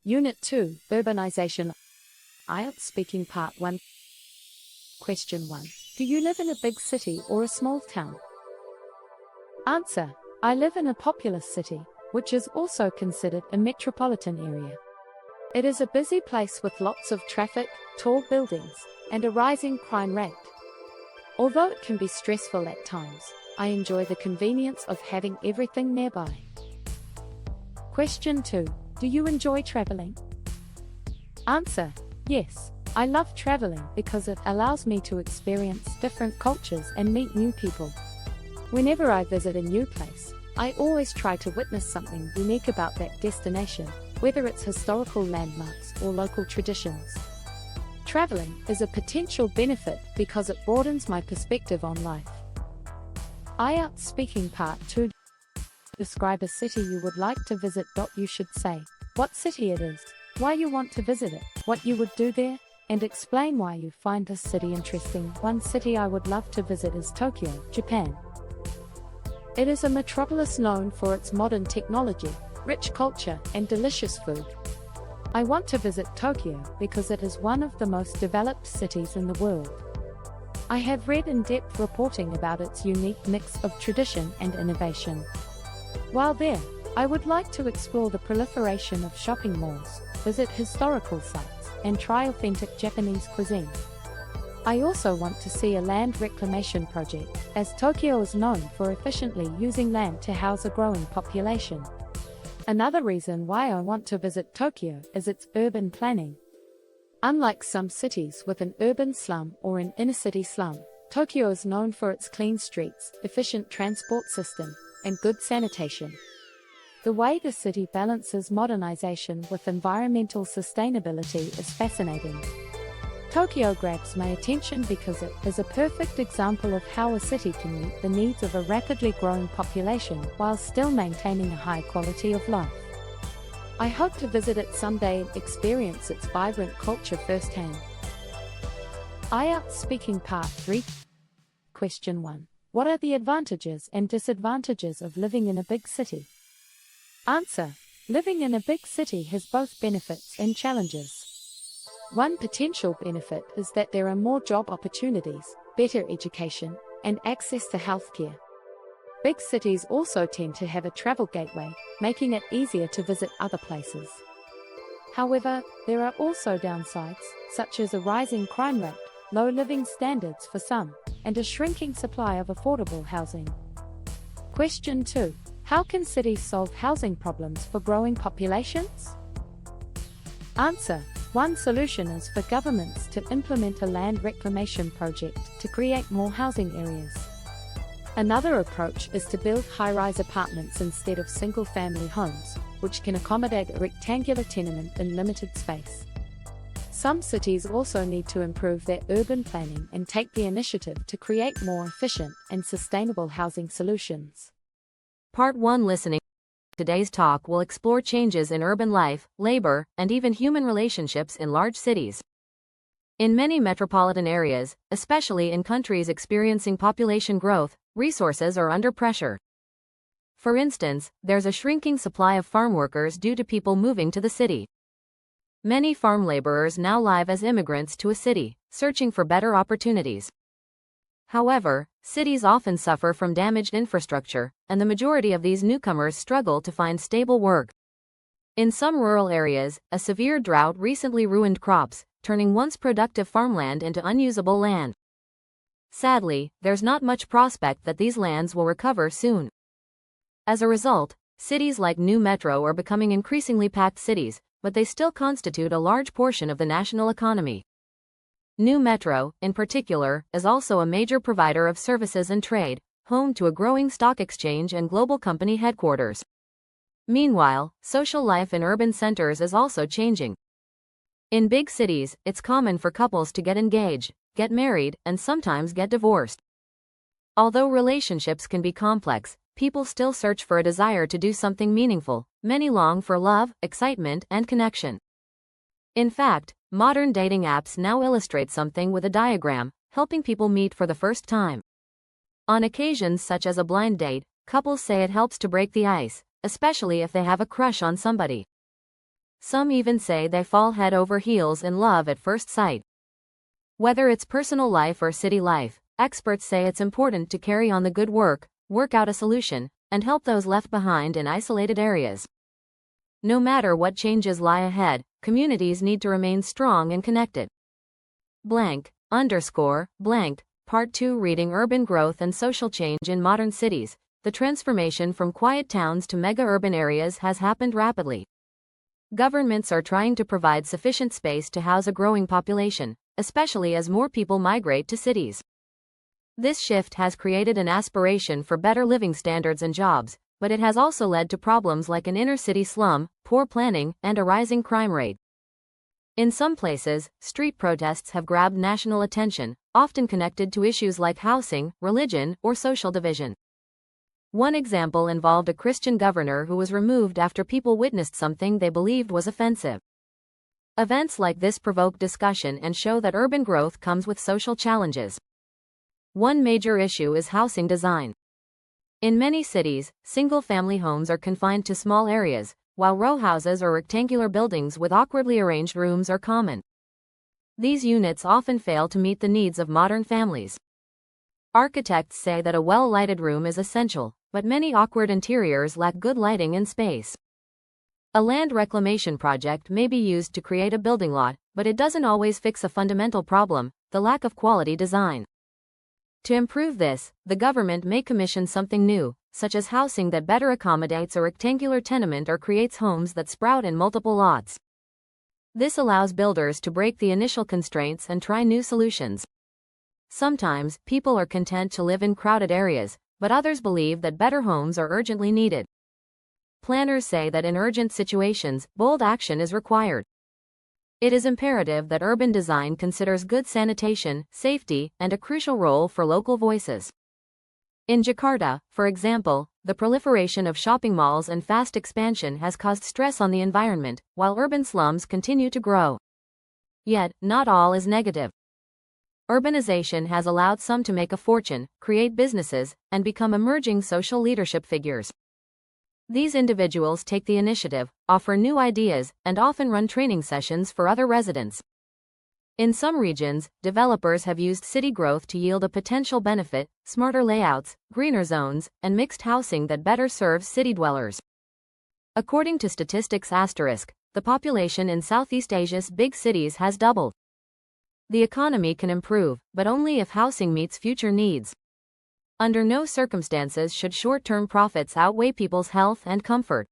Unit 2, Urbanisation. IELTS Speaking Part 1. Question 1. Do you live in a big city or a small town? Answer. I live in a populous city, which is also considered a metropolitan area. It is a busy place with lots of traffic, tall buildings, and a rising crime rate. Although it can be stressful at times, I enjoy the convenience of having everything nearby. Question 2. Do you enjoy traveling? Answer. Yes, I love traveling because it allows me to experience different cultures and meet new people. Whenever I visit a new place, I always try to witness something unique about that destination, whether it's historical landmarks or local traditions. Traveling is a potential benefit because it broadens my perspective on life. IELTS Speaking Part 2. Describe a city you would like to visit. You should say what city it is, why you want to visit it, what you would do there, and explain why you find this city interesting. One city I would love to visit is Tokyo, Japan. It is a metropolis known for its modern technology, rich culture, and delicious food. I want to visit Tokyo because it is one of the most developed cities in the world. I have read in-depth reporting about its unique mix of tradition and innovation. While there, I would like to explore the proliferation of shopping malls, visit historical sites, and try authentic Japanese cuisine. I also want to see a land reclamation project, as Tokyo is known for efficiently using land to house a growing population. Another reason why I want to visit Tokyo is its urban planning. Unlike some cities with an urban slum or an inner-city slum, Tokyo is known for its clean streets, efficient transport system, and good sanitation. The way the city balances modernization with environmental sustainability is fascinating. Tokyo grabs my attention because it is a perfect example of how a city can meet the needs of a rapidly growing population while still maintaining a high quality of life. I hope to visit it someday and experience its vibrant culture firsthand. IELTS Speaking Part 3. Question 1. What are the advantages and disadvantages of living in a big city? Answer. Living in a big city has both benefits and challenges. One potential benefit is that there are more job opportunities, better education, and access to healthcare. Big cities also tend to have a travel gateway, making it easier to visit other places. However, there are also downsides, such as a rising crime rate, low living standards for some, and a shrinking supply of affordable housing. Question 2. How can cities solve housing problems for growing populations? Answer. One solution is for governments to implement a land reclamation project to create more housing areas. Another approach is to build high-rise apartments instead of single-family homes, which can accommodate a rectangular tenement in limited space. Some cities also need to improve their urban planning and take the initiative to create more efficient and sustainable housing solutions. Part 1 Listening. Today's talk will explore changes in urban life, labor, and even human relationships in large cities. In many metropolitan areas, especially in countries experiencing population growth, resources are under pressure. For instance, there's a shrinking supply of farm workers due to people moving to the city. Many farm laborers now live as immigrants to a city, searching for better opportunities. However, cities often suffer from damaged infrastructure, and the majority of these newcomers struggle to find stable work. In some rural areas, a severe drought recently ruined crops, turning once productive farmland into unusable land. Sadly, there's not much prospect that these lands will recover soon. As a result, cities like New Metro are becoming increasingly packed cities, but they still constitute a large portion of the national economy. New Metro, in particular, is also a major provider of services and trade, home to a growing stock exchange and global company headquarters. Meanwhile, social life in urban centers is also changing. In big cities, it's common for couples to get engaged, get married, and sometimes get divorced. Although relationships can be complex, people still search for a desire to do something meaningful. Many long for love, excitement, and connection. In fact, modern dating apps now illustrate something with a diagram, helping people meet for the first time. On occasions such as a blind date, couples say it helps to break the ice, especially if they have a crush on somebody. Some even say they fall head over heels in love at first sight. Whether it's personal life or city life, experts say it's important to carry on the good work out a solution, and help those left behind in isolated areas. No matter what changes lie ahead, communities need to remain strong and connected. Blank, _ blank, Part 2 Reading Urban Growth and Social Change in Modern Cities. The transformation from quiet towns to mega-urban areas has happened rapidly. Governments are trying to provide sufficient space to house a growing population, especially as more people migrate to cities. This shift has created an aspiration for better living standards and jobs, but it has also led to problems like an inner-city slum, poor planning, and a rising crime rate. In some places, street protests have grabbed national attention, often connected to issues like housing, religion, or social division. One example involved a Christian governor who was removed after people witnessed something they believed was offensive. Events like this provoke discussion and show that urban growth comes with social challenges. One major issue is housing design. In many cities, single-family homes are confined to small areas, while row houses or rectangular buildings with awkwardly arranged rooms are common. These units often fail to meet the needs of modern families. Architects say that a well-lighted room is essential, but many awkward interiors lack good lighting and space. A land reclamation project may be used to create a building lot, but it doesn't always fix a fundamental problem, the lack of quality design. To improve this, the government may commission something new, such as housing that better accommodates a rectangular tenement or creates homes that sprout in multiple lots. This allows builders to break the initial constraints and try new solutions. Sometimes, people are content to live in crowded areas, but others believe that better homes are urgently needed. Planners say that in urgent situations, bold action is required. It is imperative that urban design considers good sanitation, safety, and a crucial role for local voices. In Jakarta, for example, the proliferation of shopping malls and fast expansion has caused stress on the environment, while urban slums continue to grow. Yet, not all is negative. Urbanization has allowed some to make a fortune, create businesses, and become emerging social leadership figures. These individuals take the initiative, offer new ideas, and often run training sessions for other residents. In some regions, developers have used city growth to yield a potential benefit: smarter layouts, greener zones, and mixed housing that better serves city dwellers. According to Statistics *, the population in Southeast Asia's big cities has doubled. The economy can improve, but only if housing meets future needs. Under no circumstances should short-term profits outweigh people's health and comfort.